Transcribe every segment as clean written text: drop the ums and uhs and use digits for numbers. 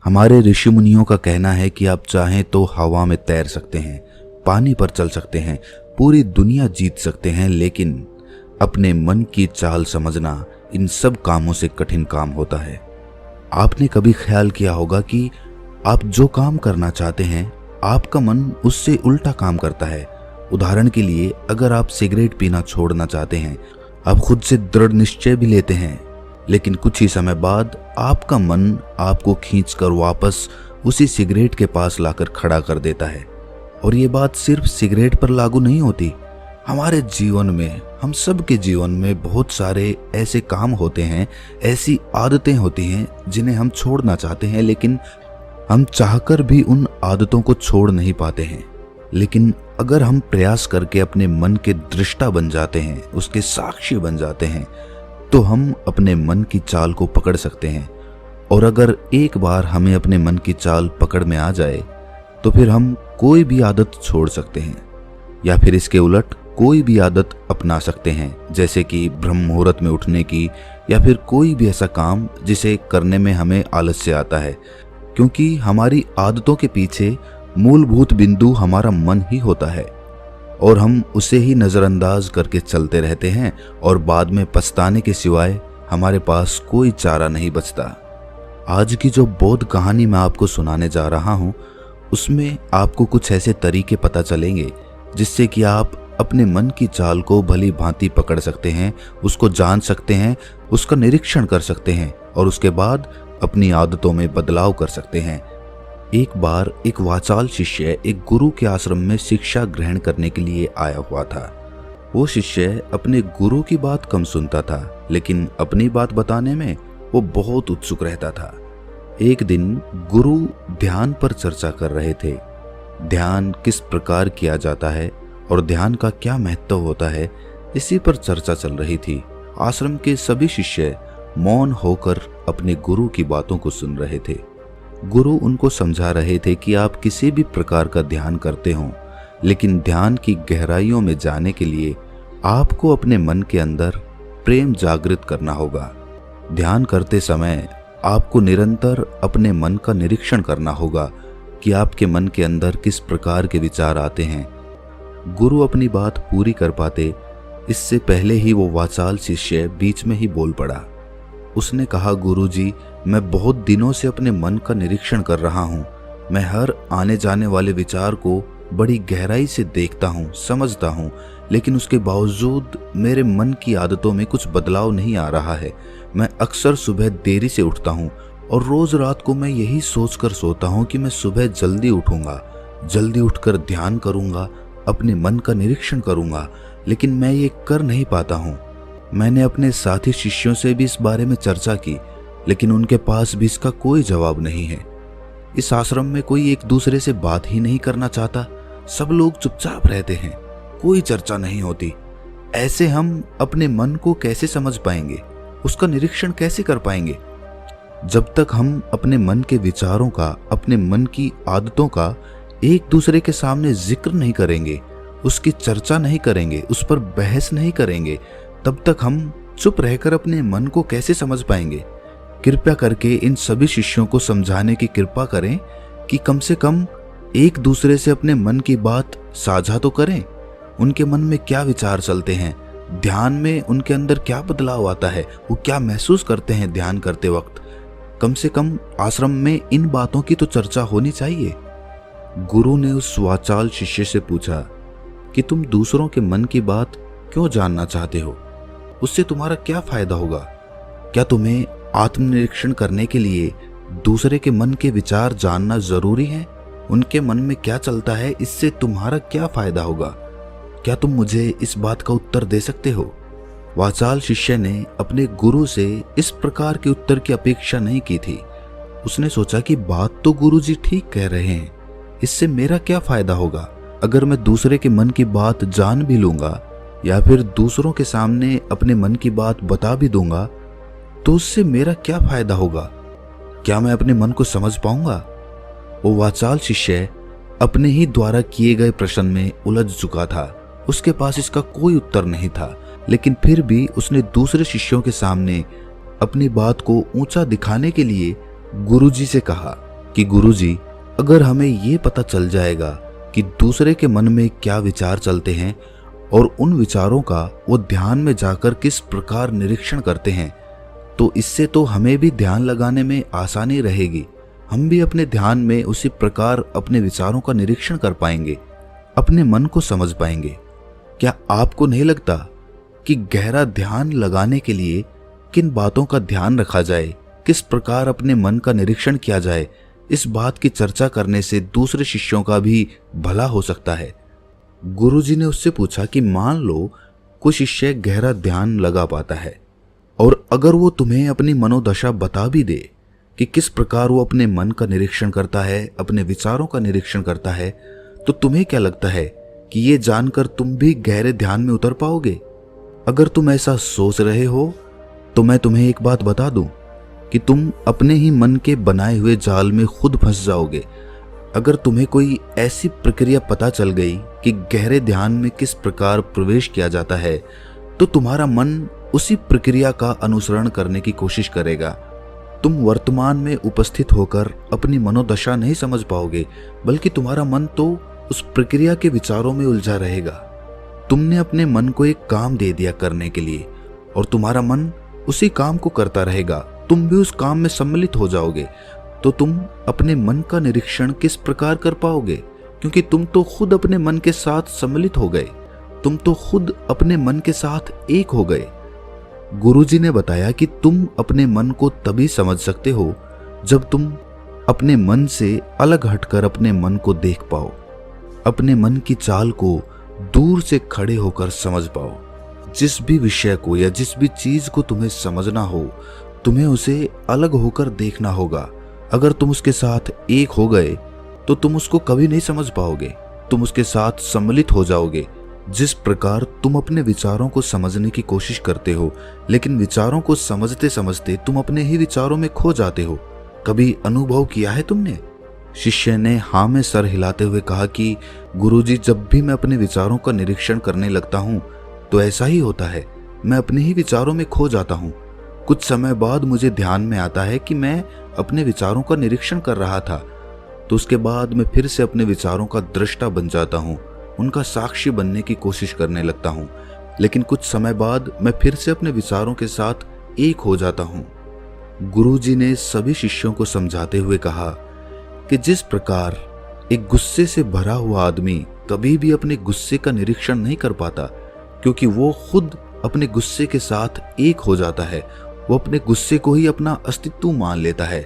हमारे ऋषि मुनियों का कहना है कि आप चाहें तो हवा में तैर सकते हैं, पानी पर चल सकते हैं, पूरी दुनिया जीत सकते हैं, लेकिन अपने मन की चाल समझना इन सब कामों से कठिन काम होता है। आपने कभी ख्याल किया होगा कि आप जो काम करना चाहते हैं आपका मन उससे उल्टा काम करता है। उदाहरण के लिए, अगर आप सिगरेट पीना छोड़ना चाहते हैं, आप खुद से दृढ़ निश्चय भी लेते हैं, लेकिन कुछ ही समय बाद आपका मन आपको खींचकर वापस उसी सिगरेट के पास लाकर खड़ा कर देता है। और ये बात सिर्फ सिगरेट पर लागू नहीं होती। हमारे जीवन में, हम सब के जीवन में बहुत सारे ऐसे काम होते हैं, ऐसी आदतें होती हैं जिन्हें हम छोड़ना चाहते हैं, लेकिन हम चाहकर भी उन आदतों को छोड़ नहीं पाते हैं। लेकिन अगर हम प्रयास करके अपने मन के दृष्टा बन जाते हैं, उसके साक्षी बन जाते हैं, तो हम अपने मन की चाल को पकड़ सकते हैं। और अगर एक बार हमें अपने मन की चाल पकड़ में आ जाए तो फिर हम कोई भी आदत छोड़ सकते हैं, या फिर इसके उलट कोई भी आदत अपना सकते हैं, जैसे कि ब्रह्म मुहूर्त में उठने की, या फिर कोई भी ऐसा काम जिसे करने में हमें आलस्य आता है, क्योंकि हमारी आदतों के पीछे मूलभूत बिंदु हमारा मन ही होता है और हम उसे ही नज़रअंदाज करके चलते रहते हैं और बाद में पछताने के सिवाय हमारे पास कोई चारा नहीं बचता। आज की जो बोध कहानी मैं आपको सुनाने जा रहा हूँ, उसमें आपको कुछ ऐसे तरीके पता चलेंगे जिससे कि आप अपने मन की चाल को भली भांति पकड़ सकते हैं, उसको जान सकते हैं, उसका निरीक्षण कर सकते हैं और उसके बाद अपनी आदतों में बदलाव कर सकते हैं। एक बार एक वाचाल शिष्य एक गुरु के आश्रम में शिक्षा ग्रहण करने के लिए आया हुआ था। वो शिष्य अपने गुरु की बात कम सुनता था, लेकिन अपनी बात बताने में वो बहुत उत्सुक रहता था। एक दिन गुरु ध्यान पर चर्चा कर रहे थे। ध्यान किस प्रकार किया जाता है और ध्यान का क्या महत्व होता है, इसी पर चर्चा चल रही थी। आश्रम के सभी शिष्य मौन होकर अपने गुरु की बातों को सुन रहे थे। गुरु उनको समझा रहे थे कि आप किसी भी प्रकार का ध्यान करते हो, लेकिन ध्यान की गहराइयों में जाने के लिए आपको अपने मन के अंदर प्रेम जागृत करना होगा। ध्यान करते समय आपको निरंतर अपने मन का निरीक्षण करना होगा कि आपके मन के अंदर किस प्रकार के विचार आते हैं। गुरु अपनी बात पूरी कर पाते इससे पहले ही वो वाचाल शिष्य बीच में ही बोल पड़ा। उसने कहा, गुरुजी, मैं बहुत दिनों से अपने मन का निरीक्षण कर रहा हूँ। मैं हर आने जाने वाले विचार को बड़ी गहराई से देखता हूँ, समझता हूँ, लेकिन उसके बावजूद मेरे मन की आदतों में कुछ बदलाव नहीं आ रहा है। मैं अक्सर सुबह देरी से उठता हूँ और रोज रात को मैं यही सोचकर सोता हूँ कि मैं सुबह जल्दी उठूंगा, जल्दी उठकर ध्यान करूंगा, अपने मन का निरीक्षण करूंगा, लेकिन मैं ये कर नहीं पाता हूँ। मैंने अपने साथी शिष्यों से भी इस बारे में चर्चा की, लेकिन उनके पास भी इसका कोई जवाब नहीं है। इस आश्रम में कोई एक दूसरे से बात ही नहीं करना चाहता। सब लोग चुपचाप रहते हैं, कोई चर्चा नहीं होती। ऐसे हम अपने मन को कैसे समझ पाएंगे, उसका निरीक्षण कैसे कर पाएंगे? जब तक हम अपने मन के विचारों का, अपने मन की आदतों का एक दूसरे के सामने जिक्र नहीं करेंगे, उसकी चर्चा नहीं करेंगे, उस पर बहस नहीं करेंगे, तब तक हम चुप रहकर अपने मन को कैसे समझ पाएंगे? कृपया करके इन सभी शिष्यों को समझाने की कृपा करें कि कम से कम एक दूसरे से अपने मन की बात साझा तो करें। उनके मन में क्या विचार चलते हैं, ध्यान में उनके अंदर क्या बदलाव आता है, वो क्या महसूस करते हैं ध्यान करते वक्त। कम से कम आश्रम में इन बातों की तो चर्चा होनी चाहिए। गुरु ने उस वाचाल शिष्य से पूछा कि तुम दूसरों के मन की बात क्यों जानना चाहते हो? उससे तुम्हारा क्या फायदा होगा? क्या तुम्हें आत्मनिरीक्षण करने के लिए दूसरे के मन के विचार जानना जरूरी है? उनके मन में क्या चलता है, इससे तुम्हारा क्या फायदा होगा? क्या तुम मुझे इस बात का उत्तर दे सकते हो? वाचाल शिष्य ने अपने गुरु से इस प्रकार के उत्तर की अपेक्षा नहीं की थी। उसने सोचा कि बात तो गुरुजी ठीक कह रहे हैं, इससे मेरा क्या फायदा होगा? अगर मैं दूसरे के मन की बात जान भी लूंगा या फिर दूसरों के सामने अपने मन की बात बता भी दूंगा, तो उससे मेरा क्या फायदा होगा? क्या मैं अपने मन को समझ पाऊंगा? वो वाचाल शिष्य अपने ही द्वारा किए गए प्रश्न में उलझ चुका था। उसके पास इसका कोई उत्तर नहीं था, लेकिन फिर भी उसने दूसरे शिष्यों के सामने अपनी बात को ऊंचा दिखाने के लिए गुरुजी से कहा कि गुरुजी, अगर हमें ये पता चल जाएगा कि दूसरे के मन में क्या विचार चलते हैं और उन विचारों का वो ध्यान में जाकर किस प्रकार निरीक्षण करते हैं, तो इससे तो हमें भी ध्यान लगाने में आसानी रहेगी। हम भी अपने ध्यान में उसी प्रकार अपने विचारों का निरीक्षण कर पाएंगे, अपने मन को समझ पाएंगे। क्या आपको नहीं लगता कि गहरा ध्यान लगाने के लिए किन बातों का ध्यान रखा जाए, किस प्रकार अपने मन का निरीक्षण किया जाए, इस बात की चर्चा करने से दूसरे शिष्यों का भी भला हो सकता है। गुरुजी ने उससे पूछा कि मान लो कोई शिष्य गहरा ध्यान लगा पाता है और अगर वो तुम्हें अपनी मनोदशा बता भी दे कि किस प्रकार वो अपने मन का निरीक्षण करता है, अपने विचारों का निरीक्षण करता है, तो तुम्हें क्या लगता है कि ये जानकर तुम भी गहरे ध्यान में उतर पाओगे? अगर तुम ऐसा सोच रहे हो तो मैं तुम्हें एक बात बता दूं कि तुम अपने ही मन के बनाए हुए जाल में खुद फंस जाओगे। अगर तुम्हें कोई ऐसी प्रक्रिया पता चल गई कि गहरे ध्यान में किस प्रकार प्रवेश किया जाता है, तो तुम्हारा मन उसी प्रक्रिया का अनुसरण करने की कोशिश करेगा। तुम वर्तमान में उपस्थित होकर अपनी मनोदशा नहीं समझ पाओगे, बल्कि तुम्हारा मन तो उस प्रक्रिया के विचारों में उलझा रहेगा। तुमने अपने मन को एक काम दे दिया करने के लिए और तुम्हारा मन उसी काम को करता रहेगा। तुम भी उस काम में सम्मिलित हो जाओगे, तो तुम अपने मन का निरीक्षण किस प्रकार कर पाओगे? क्योंकि तुम तो खुद अपने मन के साथ सम्मिलित हो गए, तुम तो खुद अपने मन के साथ एक हो गए। गुरुजी ने बताया कि तुम अपने मन को तभी समझ सकते हो जब तुम अपने मन से अलग हटकर अपने मन को देख पाओ, अपने मन की चाल को दूर से खड़े होकर समझ पाओ। जिस भी विषय को या जिस भी चीज को तुम्हें समझना हो, तुम्हें उसे अलग होकर देखना होगा। अगर तुम उसके साथ एक हो गए तो तुम उसको कभी नहीं समझ पाओगे, तुम उसके साथ सम्मिलित हो जाओगे। जिस प्रकार तुम अपने विचारों को समझने की कोशिश करते हो, लेकिन विचारों को समझते समझते तुम अपने ही विचारों में खो जाते हो, कभी अनुभव किया है तुमने? शिष्य ने हाँ में सर हिलाते हुए कहा कि गुरुजी, जब भी मैं अपने विचारों का निरीक्षण करने लगता हूँ तो ऐसा ही होता है, मैं अपने ही विचारों में खो जाता हूँ। कुछ समय बाद मुझे ध्यान में आता है कि मैं अपने विचारों का निरीक्षण कर रहा था, तो उसके बाद मैं फिर से अपने विचारों का दृष्टा बन जाता हूँ, उनका साक्षी बनने की कोशिश करने लगता हूँ। लेकिन कुछ समय बाद मैं फिर से अपने विचारों के साथ एक हो जाता हूँ। गुरुजी ने सभी शिष्यों को समझाते हुए कहा कि जिस प्रकार एक गुस्से से भरा हुआ आदमी कभी भी अपने गुस्से का निरीक्षण नहीं कर पाता, क्योंकि वो खुद अपने गुस्से के साथ एक हो जाता है, वो अपने गुस्से को ही अपना अस्तित्व मान लेता है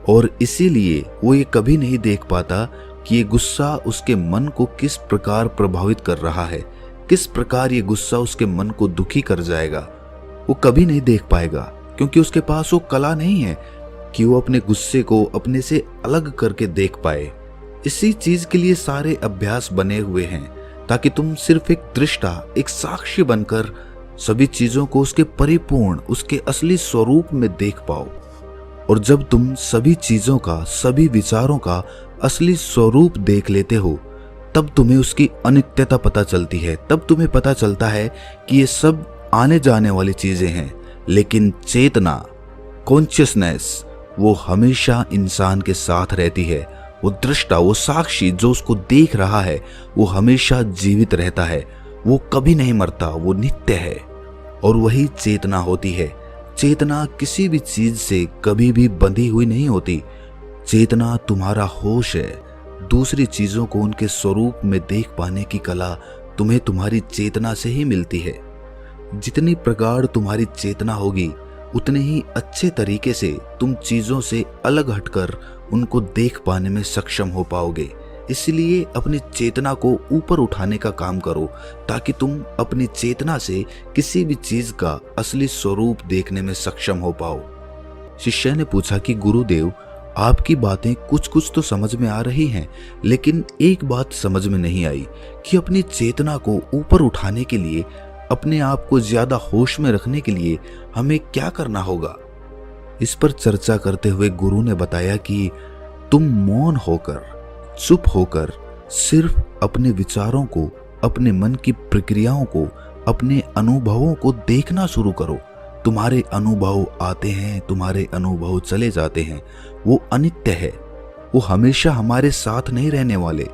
और इसीलिए वो ये कभी नहीं देख पाता कि ये गुस्सा उसके मन को किस प्रकार प्रभावित कर रहा है, किस प्रकार ये गुस्सा उसके मन को दुखी कर जाएगा। वो कभी नहीं देख पाएगा, क्योंकि उसके पास वो कला नहीं है कि वो अपने गुस्से को अपने से अलग करके देख पाए। इसी चीज के लिए सारे अभ्यास बने हुए हैं, ताकि तुम सिर्फ एक दृष्टा, एक साक्षी बनकर सभी चीजों को उसके परिपूर्ण, उसके असली स्वरूप में देख पाओ। और जब तुम सभी चीजों का, सभी विचारों का असली स्वरूप देख लेते हो, तब तुम्हें उसकी अनित्यता पता चलती है। तब तुम्हें पता चलता है कि ये सब आने जाने वाली चीजें हैं, लेकिन चेतना, कॉन्शियसनेस, वो हमेशा इंसान के साथ रहती है। वो दृष्टा, वो साक्षी जो उसको देख रहा है, वो हमेशा जीवित रहता है, वो कभी नहीं मरता, वो नित्य है। और वही चेतना होती है। चेतना किसी भी चीज से कभी भी बंधी हुई नहीं होती। चेतना तुम्हारा होश है। दूसरी चीजों को उनके स्वरूप में देख पाने की कला तुम्हें तुम्हारी चेतना से ही मिलती है। जितनी प्रगाढ़ तुम्हारी चेतना होगी, उतने ही अच्छे तरीके से तुम चीजों से अलग हटकर उनको देख पाने में सक्षम हो पाओगे। इसलिए अपनी चेतना को ऊपर उठाने का काम करो, ताकि तुम अपनी चेतना से किसी भी चीज का असली स्वरूप देखने में सक्षम हो पाओ। शिष्य ने पूछा कि गुरुदेव, आपकी बातें कुछ कुछ तो समझ में आ रही हैं, लेकिन एक बात समझ में नहीं आई कि अपनी चेतना को ऊपर उठाने के लिए, अपने आप को ज्यादा होश में रखने के लिए हमें क्या करना होगा। इस पर चर्चा करते हुए गुरु ने बताया कि तुम मौन होकर, चुप होकर सिर्फ अपने विचारों को, अपने मन की प्रक्रियाओं को, अपने अनुभवों को देखना शुरू करो। तुम्हारे अनुभव आते हैं, तुम्हारे अनुभव चले जाते हैं, वो अनित्य है। वो हमेशा हमारे साथ नहीं रहने वाले,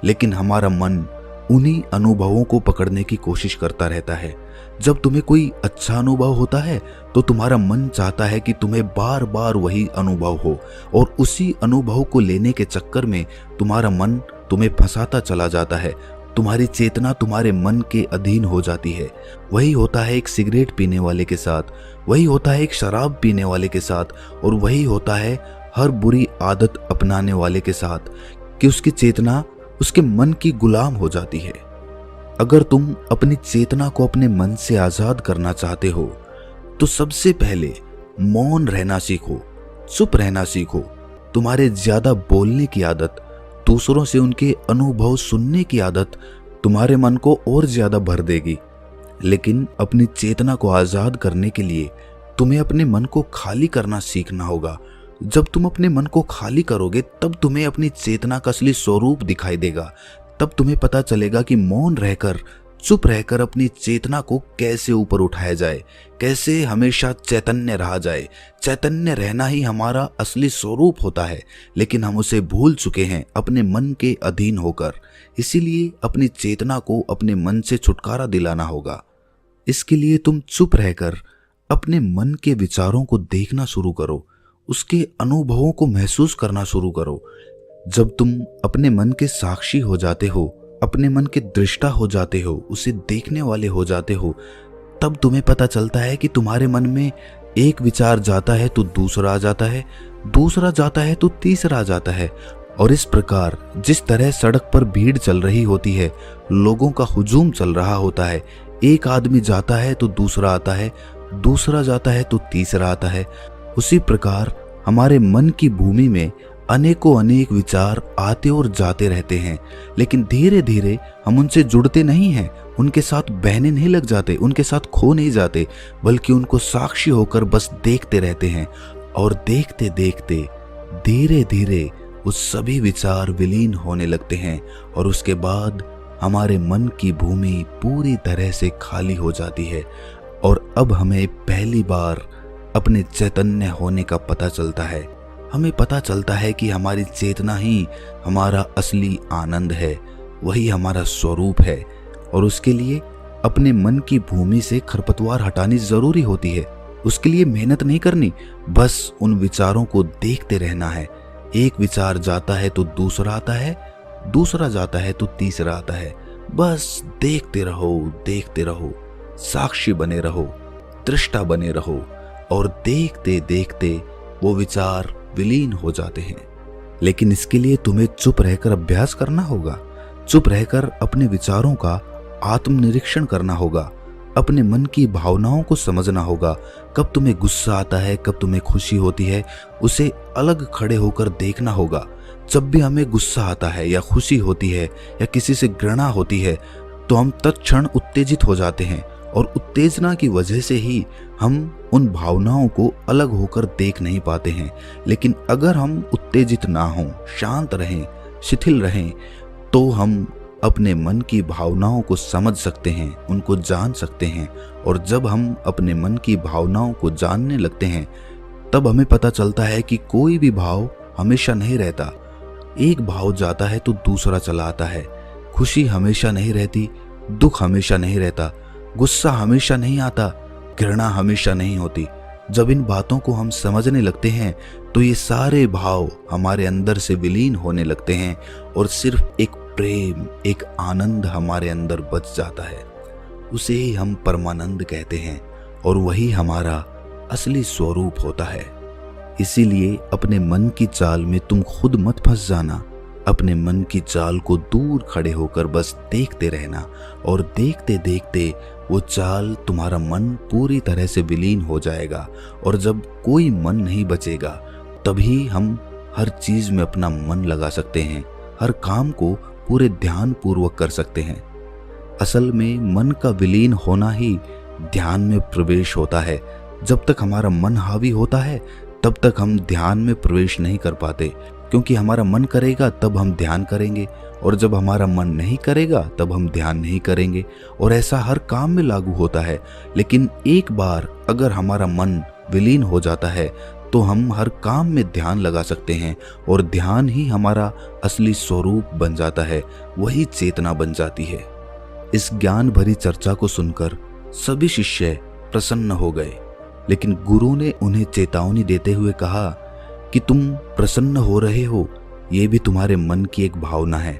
लेकिन हमारा मन उन्हीं अनुभवों को पकड़ने की कोशिश करता रहता है। जब तुम्हें कोई अच्छा अनुभव होता है तो तुम्हारा मन चाहता है कि तुम्हें बार बार वही अनुभव हो, और उसी अनुभव को लेने के चक्कर में तुम्हारा मन तुम्हें फंसाता चला जाता है। तुम्हारी चेतना तुम्हारे मन के अधीन हो जाती है। वही होता है एक सिगरेट पीने वाले के साथ, वही होता है एक शराब पीने वाले के साथ, और वही होता है हर बुरी आदत अपनाने वाले के साथ, कि उसकी चेतना उसके मन की गुलाम हो जाती है। अगर तुम अपनी चेतना को अपने मन से आजाद करना चाहते हो तो सबसे पहले मौन रहना सीखो, चुप रहना सीखो। तुम्हारे ज्यादा बोलने की आदत, दूसरों से उनके अनुभव सुनने की आदत तुम्हारे मन को और ज्यादा भर देगी। लेकिन अपनी चेतना को आजाद करने के लिए तुम्हें अपने मन को खाली करना सीखना होगा। जब तुम अपने मन को खाली करोगे तब तुम्हें अपनी चेतना का असली स्वरूप दिखाई देगा। तब तुम्हें पता चलेगा कि मौन रहकर, चुप रहकर अपनी चेतना को कैसे ऊपर उठाया जाए, कैसे हमेशा चैतन्य रहा जाए। चैतन्य रहना ही हमारा असली स्वरूप होता है, लेकिन हम उसे भूल चुके हैं अपने मन के अधीन होकर। इसीलिए अपनी चेतना को अपने मन से छुटकारा दिलाना होगा। इसके लिए तुम चुप रहकर अपने मन के विचारों को देखना शुरू करो, उसके अनुभवों को महसूस करना शुरू करो। जब तुम अपने मन के साक्षी हो जाते हो, अपने मन के दृष्टा हो जाते हो, उसे देखने वाले हो जाते हो, तब तुम्हें पता चलता है कि तुम्हारे मन में एक विचार जाता है तो दूसरा आ जाता है, दूसरा जाता है तो तीसरा आ जाता है। और इस प्रकार जिस तरह सड़क पर भीड़ चल रही होती है, लोगों का हुजूम चल रहा होता है, एक आदमी जाता है तो दूसरा आता है, दूसरा जाता है तो तीसरा आता है, उसी प्रकार हमारे मन की भूमि में अनेकों अनेक विचार आते और जाते रहते हैं। लेकिन धीरे धीरे हम उनसे जुड़ते नहीं हैं, उनके साथ बहने नहीं लग जाते, उनके साथ खो नहीं जाते, बल्कि उनको साक्षी होकर बस देखते रहते हैं। और देखते देखते धीरे धीरे वो सभी विचार विलीन होने लगते हैं, और उसके बाद हमारे मन की भूमि पूरी तरह से खाली हो जाती है। और अब हमें पहली बार अपने चैतन्य होने का पता चलता है। हमें पता चलता है कि हमारी चेतना ही हमारा असली आनंद है, वही हमारा स्वरूप है। और उसके लिए अपने मन की भूमि से खरपतवार हटानी जरूरी होती है। उसके लिए मेहनत नहीं करनी, बस उन विचारों को देखते रहना है। एक विचार जाता है तो दूसरा आता है, दूसरा जाता है तो तीसरा आता है। बस देखते रहो, देखते रहो, साक्षी बने रहो, दृष्टा बने रहो, और देखते देखते वो विचार विलीन हो जाते हैं। लेकिन इसके लिए तुम्हें चुप रहकर अभ्यास करना होगा। चुप रहकर अपने विचारों का आत्मनिरीक्षण करना होगा, अपने मन की भावनाओं को समझना होगा। कब तुम्हें गुस्सा आता है, कब तुम्हें खुशी होती है, उसे अलग खड़े होकर देखना होगा। जब भी हमें गुस्सा आता है या खुशी होती है या किसी से घृणा होती है तो हम तत्क्षण उत्तेजित हो जाते हैं, और उत्तेजना की वजह से ही हम उन भावनाओं को अलग होकर देख नहीं पाते हैं। लेकिन अगर हम उत्तेजित ना हों, शांत रहें, शिथिल रहें, तो हम अपने मन की भावनाओं को समझ सकते हैं, उनको जान सकते हैं। और जब हम अपने मन की भावनाओं को जानने लगते हैं तब हमें पता चलता है कि कोई भी भाव हमेशा नहीं रहता। एक भाव जाता है तो दूसरा चला आता है। खुशी हमेशा नहीं रहती, दुख हमेशा नहीं रहता, गुस्सा हमेशा नहीं आता, घृणा हमेशा नहीं होती। जब इन बातों को हम समझने लगते हैं तो ये सारे भाव हमारे अंदर से विलीन होने लगते हैं, और सिर्फ एक प्रेम, एक आनंद हमारे अंदर बच जाता है। उसे ही हम परमानंद कहते हैं, और वही हमारा असली स्वरूप होता है। इसीलिए अपने मन की चाल में तुम खुद मत फंस जाना। अपने मन की चाल को दूर खड़े होकर बस देखते रहना, और देखते देखते वो चाल, तुम्हारा मन पूरी तरह से विलीन हो जाएगा। और जब कोई मन नहीं बचेगा तभी हम हर चीज में अपना मन लगा सकते हैं, हर काम को पूरे ध्यान पूर्वक कर सकते हैं। असल में मन का विलीन होना ही ध्यान में प्रवेश होता है। जब तक हमारा मन हावी होता है तब तक हम ध्यान में प्रवेश नहीं कर पाते, क्योंकि हमारा मन करेगा तब हम ध्यान करेंगे, और जब हमारा मन नहीं करेगा तब हम ध्यान नहीं करेंगे। और ऐसा हर काम में लागू होता है। लेकिन एक बार अगर हमारा मन विलीन हो जाता है तो हम हर काम में ध्यान लगा सकते हैं और ध्यान ही हमारा असली स्वरूप बन जाता है, वही चेतना बन जाती है। इस ज्ञान भरी चर्चा को सुनकर सभी शिष्य प्रसन्न हो गए, लेकिन गुरु ने उन्हें चेतावनी देते हुए कहा कि तुम प्रसन्न हो रहे हो, ये भी तुम्हारे मन की एक भावना है।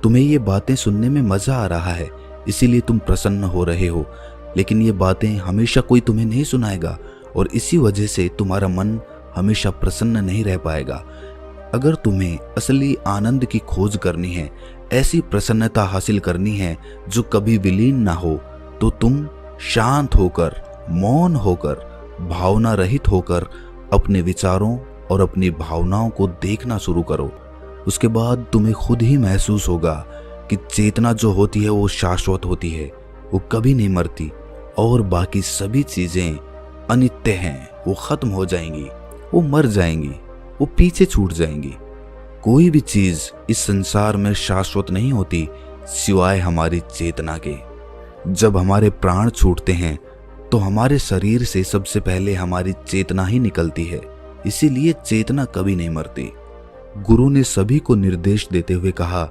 तुम्हें ये बातें सुनने में मजा आ रहा है, इसीलिए तुम प्रसन्न हो रहे हो, लेकिन ये बातें हमेशा कोई तुम्हें नहीं सुनाएगा और इसी वजह से तुम्हारा मन हमेशा प्रसन्न नहीं रह पाएगा। अगर तुम्हें असली आनंद की खोज करनी है, ऐसी प्रसन्नता हासिल करनी है जो कभी विलीन ना हो, तो तुम शांत होकर, मौन होकर, भावना रहित होकर अपने विचारों और अपनी भावनाओं को देखना शुरू करो। उसके बाद तुम्हें खुद ही महसूस होगा कि चेतना जो होती है वो शाश्वत होती है, वो कभी नहीं मरती और बाकी सभी चीजें अनित्य हैं, वो खत्म हो जाएंगी, वो मर जाएंगी, वो पीछे छूट जाएंगी। कोई भी चीज इस संसार में शाश्वत नहीं होती सिवाय हमारी चेतना के। जब हमारे प्राण छूटते हैं तो हमारे शरीर से सबसे पहले हमारी चेतना ही निकलती है, इसीलिए चेतना कभी नहीं मरती। गुरु ने सभी को निर्देश देते हुए कहा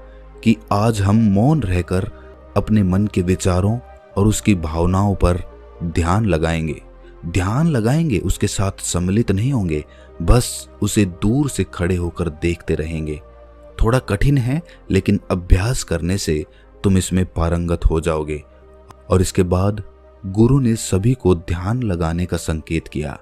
कि आज हम मौन रहकर अपने मन के विचारों और उसकी भावनाओं पर ध्यान लगाएंगे, उसके साथ सम्मिलित नहीं होंगे, बस उसे दूर से खड़े होकर देखते रहेंगे। थोड़ा कठिन है, लेकिन अभ्यास करने से तुम इसमें पारंगत हो जाओगे। और इसके बाद गुरु ने सभी को ध्यान लगाने का संकेत किया।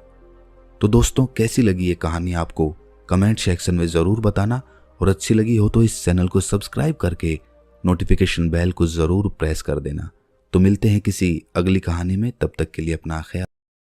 तो दोस्तों, कैसी लगी ये कहानी आपको कमेंट सेक्शन में ज़रूर बताना, और अच्छी लगी हो तो इस चैनल को सब्सक्राइब करके नोटिफिकेशन बेल को ज़रूर प्रेस कर देना। तो मिलते हैं किसी अगली कहानी में, तब तक के लिए अपना ख्याल